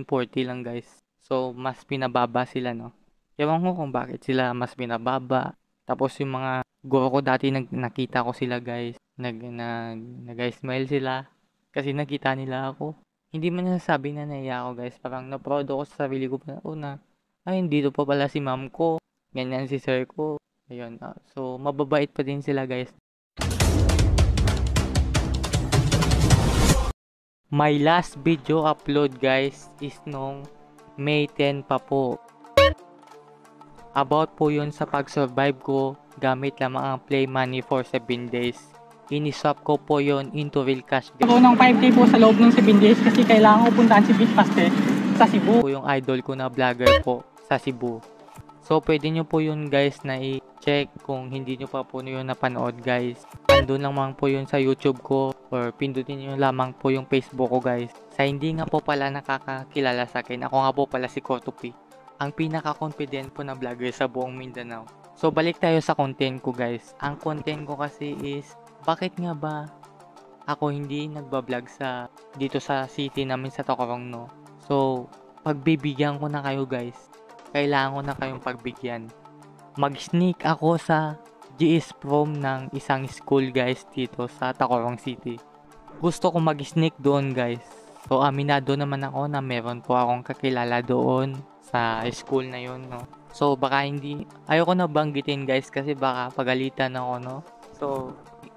40 lang guys. So, mas pinababa sila, no? Ewan ko kung bakit sila mas pinababa. Tapos yung mga guro ko dati nakita ko sila guys. Nag-smile sila. Kasi nakita nila ako. Hindi man nasasabi na naiya ako guys. Parang na-proud ako sa sarili ko na, ay, dito pa pala si ma'am ko. Ganyan si sir ko. Ayun. So, mababait pa din sila guys. My last video upload guys is nung May 10 pa po. About po yun sa pag-survive ko gamit lamang ang play money for 7 days. Iniswap ko po yun into real cash. Ako ng 5K po sa loob ng 7 days kasi kailangan ko puntahan si Beach Paste sa Cebu. Po yung idol ko na vlogger po sa Cebu. So pwede nyo po yun guys na i-check kung hindi nyo pa po yun napanood guys. Nandun lang po yun sa YouTube ko or pindutin nyo lamang po yung Facebook ko guys. Sa hindi nga po pala nakakakilala sa akin, ako nga po pala si Kotupi, ang pinaka-confident po na vlogger sa buong Mindanao. So balik tayo sa content ko guys. Ang content ko kasi is, bakit nga ba ako hindi nagbablog dito sa city namin sa Tocorong. So pagbibigyan ko na kayo guys. Kailangan ko na kayong pagbigyan. Mag-sneak ako sa GS prom ng isang school guys dito sa Tacorong City. Gusto ko mag-sneak doon guys. So aminado naman ako na meron po akong kakilala doon sa school na yun, no. So baka ayoko na banggitin guys kasi baka pagalitan ako, no. So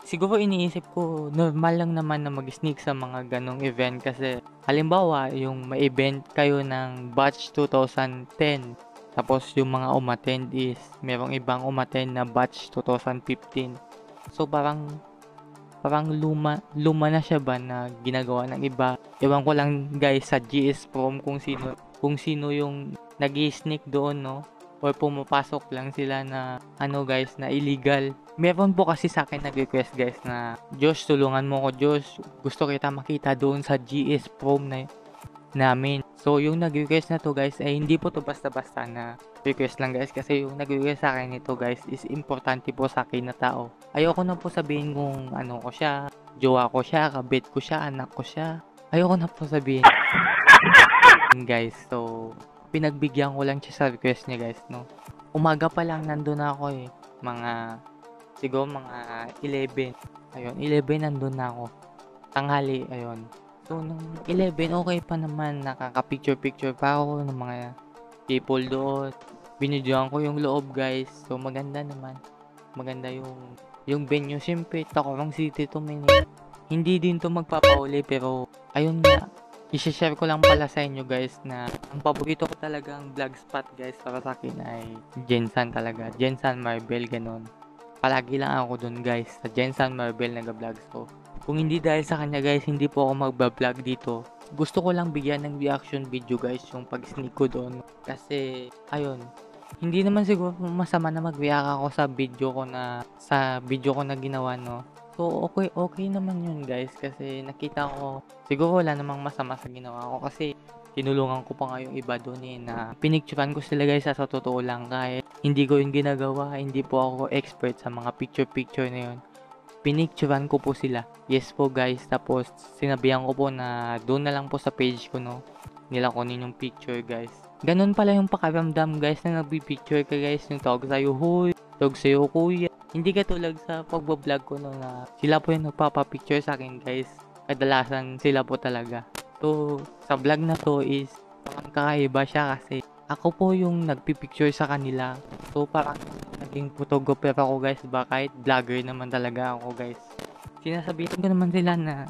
siguro iniisip ko normal lang naman na mag-sneak sa mga ganong event kasi halimbawa yung may event kayo ng batch 2010 tapos yung mga umattend is merong ibang umattend na batch 2015. So parang luma na siya ba na ginagawa ng iba. Ewan ko lang guys sa GS prom kung sino yung nag-sneak doon, no, or pumapasok lang sila na guys na illegal. Meron po kasi sa akin nag-request guys na, Josh, tulungan mo ko, Josh, gusto kita makita doon sa GS prom namin. So yung nag-request na to guys ay hindi po to basta-basta na request lang guys, kasi yung nag-request sa akin ito guys is importante po sa akin na tao. Ayoko na po sabihin kung ano ko siya, jowa ko siya, kabit ko siya, anak ko siya. Ayoko na po sabihin guys. So pinagbigyan ko lang siya sa request niya guys, no. Umaga pa lang nandun ako siguro mga 11. Ayun, 11 nandun na ako. Tanghali, ayun. So, nung 11, okay pa naman. Nakaka-picture-picture pa ako ng mga people doon. Binidyoan ko yung loob, guys. So, maganda naman. Maganda yung venue. Siyempre, Tacorong City to, hindi din to magpapauli, pero ayun nga. I-share ko lang pala sa inyo, guys, na ang paborito ko talagang vlog spot, guys, para sa akin ay Jensan talaga. Jensan Marvel, ganon. Palagi lang ako dun guys, sa Jensan Marvel nag-vlogs ko. Kung hindi dahil sa kanya guys, hindi po ako magba-vlog dito. Gusto ko lang bigyan ng reaction video guys, yung pag-sneak ko doon. Kasi, ayun, hindi naman siguro masama na mag-react ako sa video ko na ginawa, no. So, okay naman yun guys, kasi nakita ko, siguro wala namang masama sa ginawa ko kasi tinulungan ko pa nga yung iba doon na pinicturean ko sila guys sa totoo lang, kahit hindi ko yung ginagawa, hindi po ako expert sa mga picture na yun. Pinicturean ko po sila. Yes po guys, tapos sinabihan ko po na doon na lang po sa page ko, no, nila kunin yung picture guys. Ganun pala yung pakaramdam guys na nagpipicture ka guys, yung tawag sa'yo huy, tawag sa'yo kuya. Hindi katulad sa pagbablog ko, no, na sila po yung nagpapapicture sa akin guys. Kadalasan sila po talaga. So, sa vlog na to is parang kakaiba siya kasi ako po yung nagpipicture sa kanila. So, parang naging photographer ako guys, ba, kahit vlogger naman talaga ako guys. Sinasabihan ko naman sila na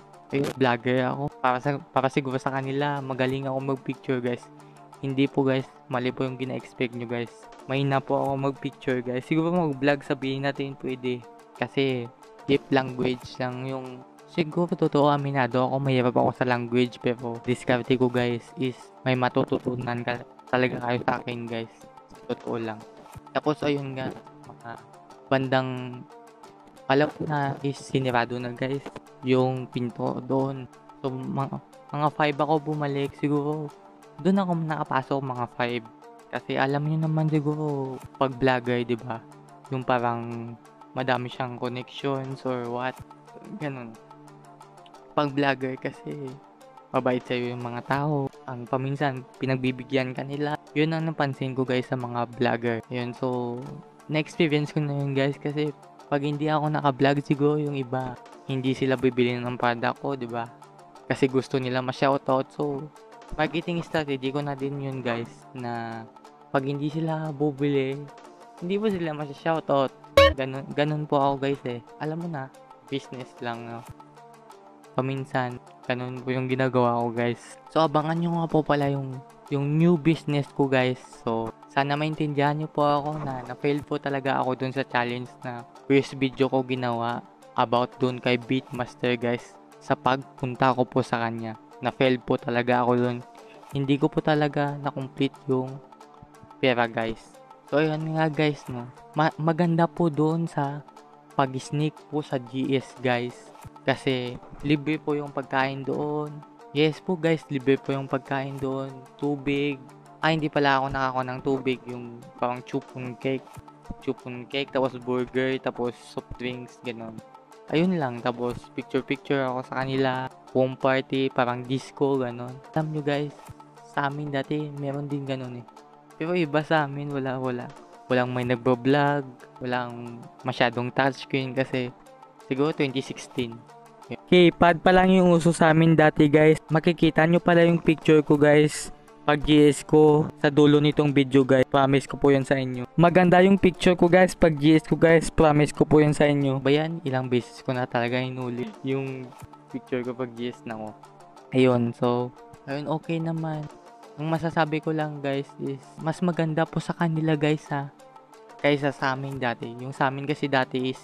vlogger ako. Para siguro sa kanila, magaling ako mag-picture guys. Hindi po guys, mali po yung gina-expect nyo guys. Mahina po ako mag-picture guys. Siguro mag-vlog sabihin natin pwede. Kasi deep language lang yung, siguro totoo aminado ako, mahirap ako sa language, pero diskarte ko guys is may matututunan ka talaga kayo sa akin guys. Totoo lang. Tapos ayun nga, mga bandang alam na is sinirado na guys yung pinto doon. So mga 5 ako bumalik, siguro doon ako nakapasok mga 5. Kasi alam niyo naman siguro pag vlogger, 'di ba? Yung parang madami siyang connections or what. Ganun. Pag vlogger kasi mabait sa'yo yung mga tao. ang paminsan pinagbibigyan kanila. Yun ang napansin ko guys sa mga vlogger. Yun, so na-experience ko na yun guys, kasi pag hindi ako naka-vlog siguro yung iba, hindi sila bibili ng product ko, di ba? Kasi gusto nila ma-shoutout. So marketing strategy ko na din yun guys, na pag hindi sila bubili, hindi po sila ma-shoutout. Ganun po ako guys eh. Alam mo na, business lang, no? Paminsan, ganun po yung ginagawa ko guys. So abangan nyo nga po pala yung new business ko guys. So sana maintindihan nyo po ako na na-fail po talaga ako dun sa challenge na first video ko ginawa about dun kay Beatmaster guys. Sa pagpunta ko po sa kanya, na-fail po talaga ako dun. Hindi ko po talaga na-complete yung pera guys. So ayun nga guys, no. Maganda po doon sa pag-sneak po sa GS guys. Kasi libre po yung pagkain doon. Yes po guys, libre po yung pagkain doon. Tubig. Hindi pala ako nakako ng tubig. Yung parang chupon cake. Tapos burger. Tapos soft drinks. Ganon. Ayun lang. Tapos picture ako sa kanila. Home party. Parang disco. Ganon. Alam nyo guys, sa amin dati meron din ganon eh. Pero iba sa amin, wala. Walang may nagbo-vlog. Walang masyadong touchscreen kasi siguro 2016. Okay, pad pa lang yung uso sa amin dati guys. Makikita nyo pala yung picture ko guys pag GS ko sa dulo nitong video guys. Promise ko po yan sa inyo. Maganda yung picture ko guys pag GS ko guys. Promise ko po yan sa inyo. Bayan, ilang beses ko na talaga inulit yung picture ko pag GS na ko. Ayun, so ayun, okay naman. Ang masasabi ko lang guys is mas maganda po sa kanila guys ha, kaysa sa amin dati. Yung sa amin kasi dati is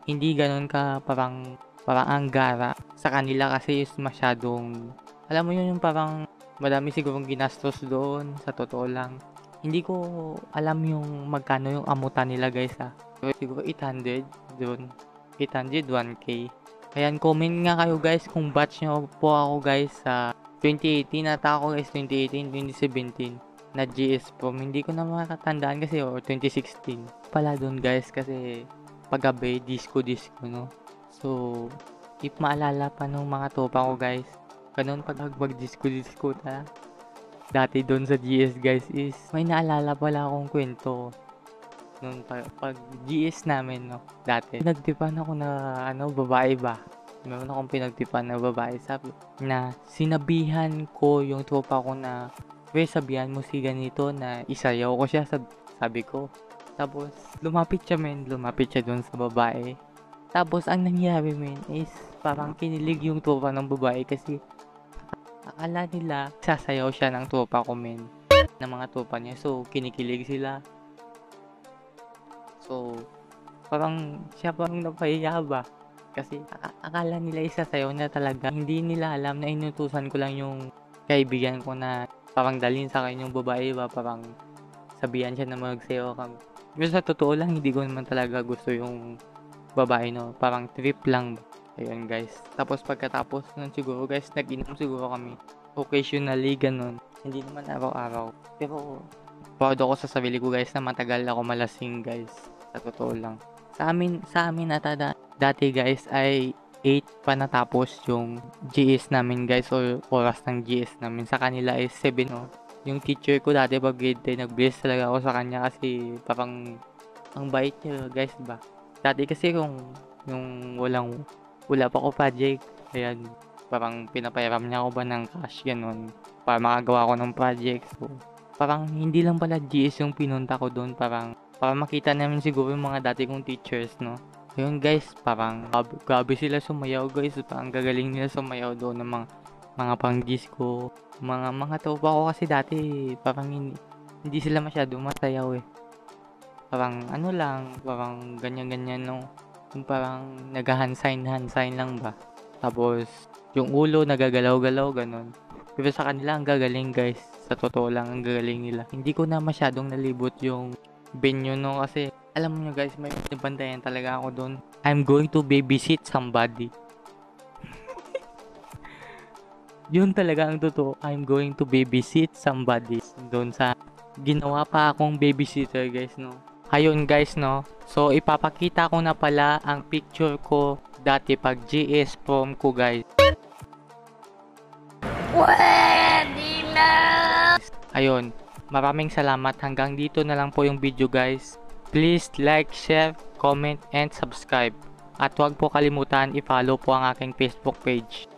hindi ganun ka parang anggara. Sa kanila kasi is masyadong, alam mo yun, yung parang madami sigurong ginastos doon, sa totoo lang. Hindi ko alam yung magkano yung amutan nila guys ha. Siguro 800 doon. 800, 1K. Ayan, comment nga kayo guys kung batch nyo po ako guys sa 2018 at ako guys 2018, 2017 na GS Prom. Hindi ko na makatandaan kasi, or 2016 pala doon guys, kasi paggabi disco no. So if maalala pa nung mga tropa ko guys, ganun pag disco ta dati doon sa GS guys, is may naalala pala akong kwento noon pag GS namin no dati. Pinagtipan ako na babae ba. Meron akong pinagtipan na babae, sabi na sinabihan ko yung tropa ko na, sabihan mo si ganito na isayaw ko siya, sabi ko. Tapos lumapit siya doon sa babae. Tapos ang nangyari is parang kinilig yung tropa ng babae kasi akala nila sasayaw siya ng tropa ko ng mga tropa niya. So kinikilig sila. So parang siya parang napahiya ba. Kasi akala nila isasayaw na talaga. Hindi nila alam na inutusan ko lang yung kaibigan ko na parang dalhin sa akin yung babae ba. Parang sabihan siya na magsayaw kami. Pero sa totoo lang, hindi ko naman talaga gusto yung babae no. Parang trip lang ba. Ayun guys. Tapos pagkatapos nun siguro guys, nag-inom siguro kami. Occasionally ganun. Hindi naman araw-araw. Pero proud ako sa sarili ko guys na matagal ako malasing guys. Sa totoo lang. Sa amin dati guys ay 8 pa natapos yung GS namin guys, or oras ng GS namin. Sa kanila is 7 no. Yung teacher ko dati pag grade 10, nag-bless talaga ako sa kanya kasi parang ang bait niya guys ba. Dati kasi kung yung wala pa ko project, ayan, parang pinapayaram niya ako ba ng cash ganun para makagawa ko ng project. So parang hindi lang pala GS yung pinunta ko doon, para makita namin siguro yung mga dati kong teachers no. Ayun guys, parang grabe sila sumayaw guys. Parang gagaling nila sumayaw doon ng mga pang-disco. Mga tropa ko kasi dati parang hindi sila masyado masayaw eh. Parang parang ganyan-ganyan no. Yung parang nag-hand sign lang ba. Tapos yung ulo nagagalaw-galaw ganun. Pero sa kanila ang gagaling guys. Sa totoo lang ang gagaling nila. Hindi ko na masyadong nalibot yung venue no, kasi alam mo nyo guys, may nabantayan talaga ako doon. I'm going to babysit somebody. Yun talaga ang totoo. I'm going to babysit somebody. Doon sa ginawa pa akong babysitter guys no. Ayun guys no. So ipapakita ko na pala ang picture ko dati pag GS prom ko guys. Pwede Ayun, maraming salamat. Hanggang dito na lang po yung video guys. Please like, share, comment, and subscribe. At huwag po kalimutan i-follow po ang aking Facebook page.